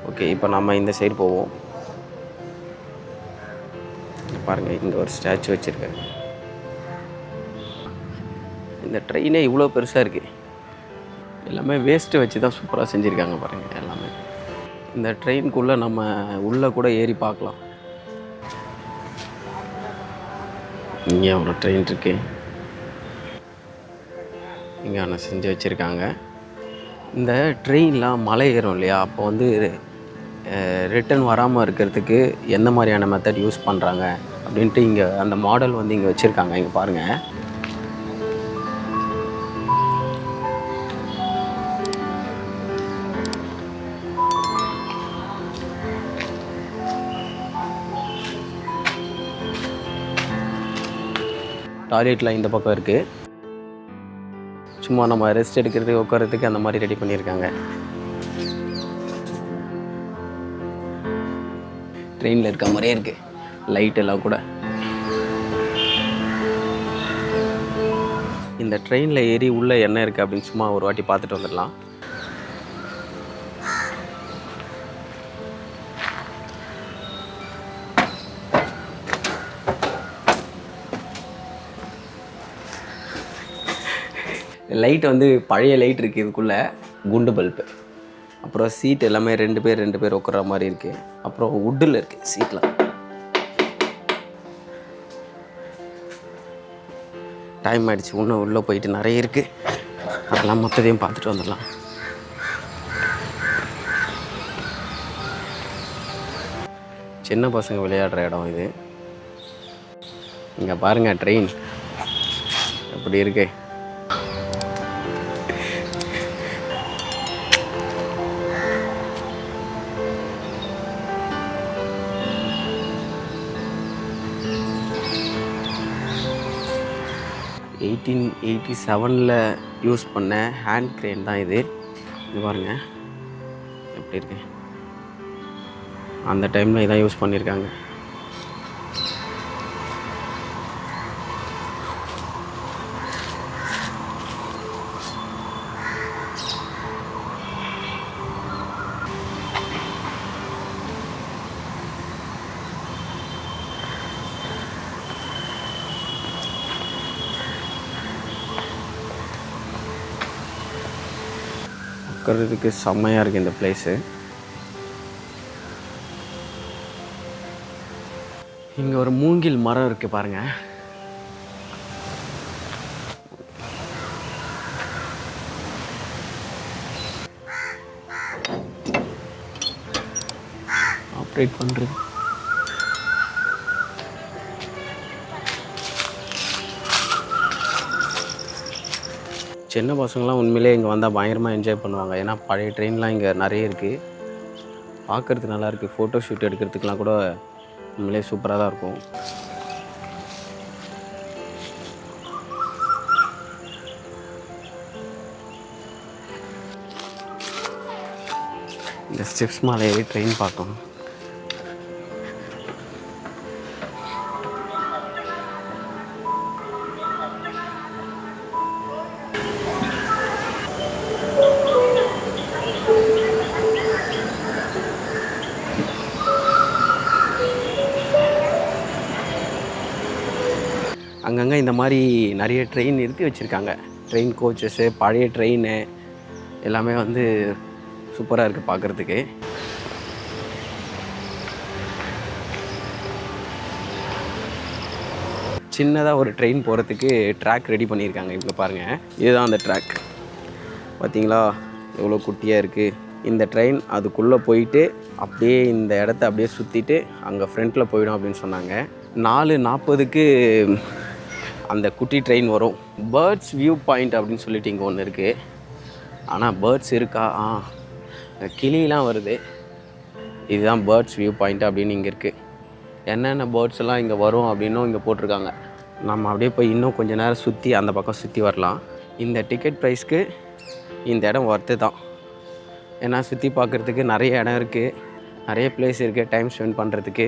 Okay, இப்போ நம்ம இந்த சைடு போவோம். பாருங்கள், இங்கே ஒரு ஸ்டாச்சு வச்சுருக்காங்க. இந்த ட்ரெயினே இவ்வளோ பெருசாக இருக்குது. எல்லாமே வேஸ்ட்டு வச்சு தான் சூப்பராக செஞ்சுருக்காங்க பாருங்கள் எல்லாமே. இந்த ட்ரெயினுக்குள்ளே நம்ம உள்ளே கூட ஏறி பார்க்கலாம். இங்கே ஒரு ட்ரெயின் இருக்குது. இங்கே ஒன்று செஞ்சு வச்சுருக்காங்க. இந்த ட்ரெயின்லாம் மலை ஏறும் இல்லையா, அப்போ வந்து ரிட்டன் வராமல் இருக்கிறதுக்கு எந்த மாதிரியான மெத்தட் யூஸ் பண்ணுறாங்க அப்படின்ட்டு இங்கே அந்த மாடல் வந்து இங்கே வச்சுருக்காங்க. இங்கே பாருங்கள். டாய்லெட்லாம் இந்த பக்கம் இருக்குது. சும்மா நம்ம ரெஸ்ட் எடுக்கிறதுக்கு உட்காரத்துக்கு அந்த மாதிரி ரெடி பண்ணியிருக்காங்க. ட்ரெயினில் இருக்க மாதிரியே இருக்குது, லைட் எல்லாம் கூட. இந்த ட்ரெயினில் ஏறி உள்ளே என்ன இருக்குது அப்படின்னு சும்மா ஒரு வாட்டி பார்த்துட்டு வந்துடலாம். லைட் வந்து பழைய லைட் இருக்குது இதுக்குள்ளே, குண்டு பல்பு. அப்புறம் சீட் எல்லாமே 2 பேர் உட்குற மாதிரி இருக்குது. அப்புறம் வுட்டில் இருக்குது சீட்டில். டைம் ஆகிடுச்சு, இன்னும் உள்ளே போயிட்டு நிறைய இருக்குது. அதெல்லாம் மொத்தத்தையும் பார்த்துட்டு வந்துடலாம். சின்ன பசங்க விளையாடுற இடம் இது. இங்கே பாருங்கள் ட்ரெயின் எப்படி இருக்கு. (1887) யூஸ் பண்ண ஹேண்ட் கிரேன் தான் இது. இது பாருங்கள் எப்படி இருக்கு. அந்த டைமில் இதான் யூஸ் பண்ணியிருக்காங்க. உட்கார்றதுக்கு செம்மையாக இருக்குது இந்த பிளேஸு. இங்கே ஒரு மூங்கில் மரம் இருக்குது பாருங்கள். ஆப்ரேட் பண்ணுறது. சின்ன பசங்களாம் உண்மையிலே இங்கே வந்தால் பயங்கரமாக என்ஜாய் பண்ணுவாங்க. ஏன்னா பழைய ட்ரெயின்லாம் இங்கே நிறைய இருக்குது, பார்க்குறதுக்கு நல்லாயிருக்கு. ஃபோட்டோ ஷூட் எடுக்கிறதுக்கெலாம் கூட உண்மையிலே சூப்பராக தான் இருக்கும். இந்த ஸ்டெப்ஸ் மேலே ஏறி ட்ரெயின் பார்க்கணும். அங்கங்கே இந்த மாதிரி நிறைய ட்ரெயின் நிறுத்தி வச்சுருக்காங்க. ட்ரெயின் கோச்சஸ்ஸு, பழைய ட்ரெயின் எல்லாமே வந்து சூப்பராக இருக்குது பார்க்குறதுக்கு. சின்னதாக ஒரு ட்ரெயின் போகிறதுக்கு ட்ராக் ரெடி பண்ணியிருக்காங்க. இங்கே பாருங்கள், இதுதான் அந்த ட்ராக். பார்த்தீங்களா எவ்வளோ குட்டியாக இருக்குது. இந்த ட்ரெயின் அதுக்குள்ளே போயிட்டு அப்படியே இந்த இடத்த அப்படியே சுற்றிட்டு அங்கே ஃப்ரண்ட்டில் போயிடும் அப்படின்னு சொன்னாங்க. 4:40க்கு அந்த குட்டி ட்ரெயின் வரும். பேர்ட்ஸ் வியூ பாயிண்ட் அப்படின்னு சொல்லிட்டு இங்கே ஒன்று இருக்குது. ஆனால் பேர்ட்ஸ் இருக்கா? கிளிலாம் வருது. இதுதான் பேர்ட்ஸ் வியூ பாயிண்ட் அப்படின்னு இங்கே இருக்குது. என்னென்ன பேர்ட்ஸ் எல்லாம் இங்கே வரும் அப்படின்னும் இங்கே போட்டிருக்காங்க. நம்ம அப்படியே போய் இன்னும் கொஞ்சம் நேரம் சுற்றி அந்த பக்கம் சுற்றி வரலாம். இந்த டிக்கெட் ப்ரைஸ்க்கு இந்த இடம் ஒர்த்து தான். ஏன்னா சுற்றி பார்க்குறதுக்கு நிறைய இடம் இருக்குது, நிறைய பிளேஸ் இருக்குது டைம் ஸ்பெண்ட் பண்ணுறதுக்கு.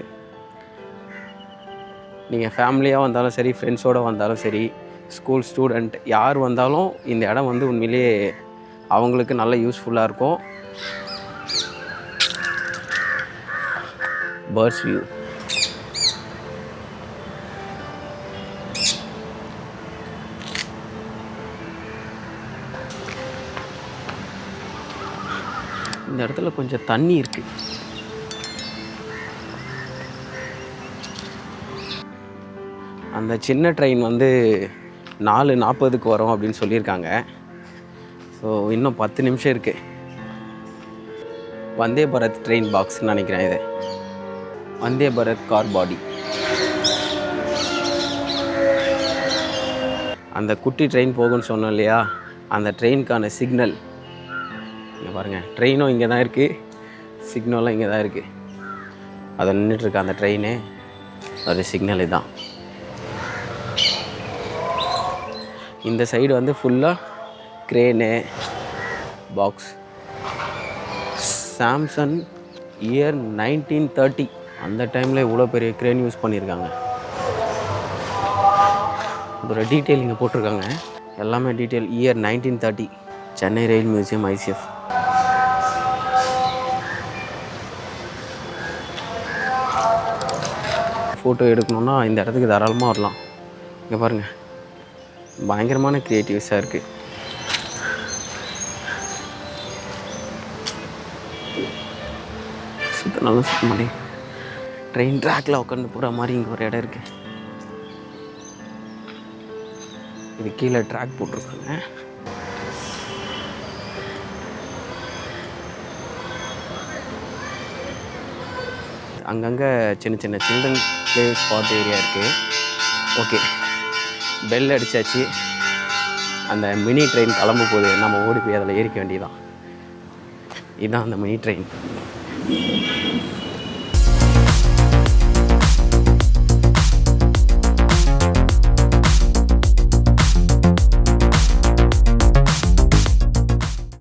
நீங்கள் ஃபேமிலியாக வந்தாலும் சரி, ஃப்ரெண்ட்ஸோடு வந்தாலும் சரி, ஸ்கூல் ஸ்டூடெண்ட் யார் வந்தாலும் இந்த இடம் வந்து உண்மையிலேயே அவங்களுக்கு நல்ல யூஸ்ஃபுல்லாக இருக்கும். Birds view. இந்த இடத்துல கொஞ்சம் தண்ணி இருக்குது. அந்த சின்ன ட்ரெயின் வந்து 4:40க்கு வரும் அப்படின்னு சொல்லியிருக்காங்க. ஸோ இன்னும் 10 நிமிஷம் இருக்குது. வந்தே பாரத் ட்ரெயின் பாக்ஸ்ன்னு நினைக்கிறேன் இது. வந்தே பாரத் கார் பாடி. அந்த குட்டி ட்ரெயின் போகும்னு சொன்னோம் இல்லையா, அந்த ட்ரெயினுக்கான சிக்னல் இங்கே பாருங்கள். ட்ரெயினும் இங்கே தான் இருக்குது, சிக்னலும் இங்கே தான் இருக்குது. அதை நின்றுட்டுருக்க அந்த ட்ரெயினு ஒரு சிக்னல் இதுதான். இந்த சைடு வந்து ஃபுல்லாக க்ரேனு பாக்ஸ். Samsung year 1930. அந்த டைமில் இவ்வளோ பெரிய க்ரேன் யூஸ் பண்ணியிருக்காங்க. ஒரு டீட்டெயில் இங்கே போட்டிருக்காங்க. எல்லாமே டீட்டெயில். இயர் 1930. சென்னை ரயில் மியூசியம், ICF. ஃபோட்டோ எடுக்கணுன்னா இந்த இடத்துக்கு தாராளமாக வரலாம். இங்கே பாருங்கள், பயங்கரமான க்ரியேட்டிவ்ஸாக இருக்குது. நல்லா சுத்த மாட்டேன். ட்ரெயின் ட்ராக்கில் உட்காந்து போகிற மாதிரி இங்கே ஒரு இடம் இருக்குது. இது கீழே ட்ராக் போட்டிருக்காங்க. அங்கங்கே சின்ன சின்ன சில்ட்ரன் ப்ளே ஸ்பாட் ஏரியா இருக்குது. ஓகே, பெல் அடித்தாச்சு. அந்த மினி ட்ரெயின் கிளம்ப போகுது. நம்ம ஓடி போய் அதில் ஏறிக்க வேண்டியதான். இதுதான் அந்த மினி ட்ரெயின்.